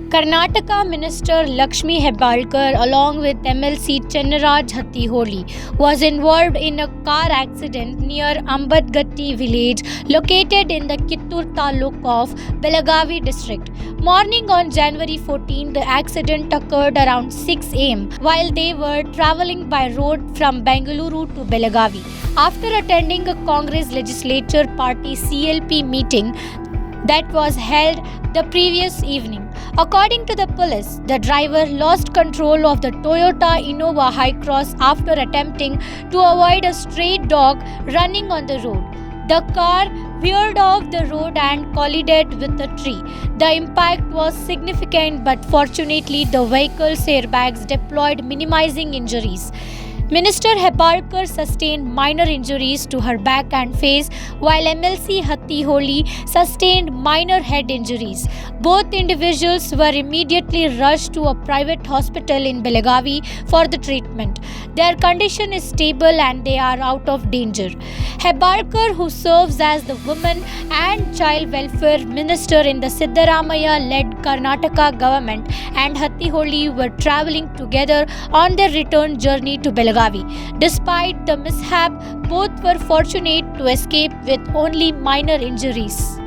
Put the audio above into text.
Karnataka Minister Lakshmi Hebbalkar, along with MLC Chennaraj Hattiholi, was involved in a car accident near Ambadgatti village located in the Kittur Taluk of Belagavi district. Morning on January 14, the accident occurred around 6 am while they were travelling by road from Bengaluru to Belagavi. After attending a Congress Legislature Party CLP meeting that was held the previous evening. According to the police, the driver lost control of the Toyota Innova Hi-Cross after attempting to avoid a stray dog running on the road. The car veered off the road and collided with a tree. The impact was significant, but fortunately the vehicle's airbags deployed, minimizing injuries. Minister Hebbalkar sustained minor injuries to her back and face, while MLC Hattiholi sustained minor head injuries. Both individuals were immediately rushed to a private hospital in Belagavi for the treatment. Their condition is stable and they are out of danger. Hebbalkar, who serves as the Women and Child Welfare Minister in the Siddaramaiah-led Karnataka government, and Hattiholi were travelling together on their return journey to Belagavi. Despite the mishap, both were fortunate to escape with only minor injuries.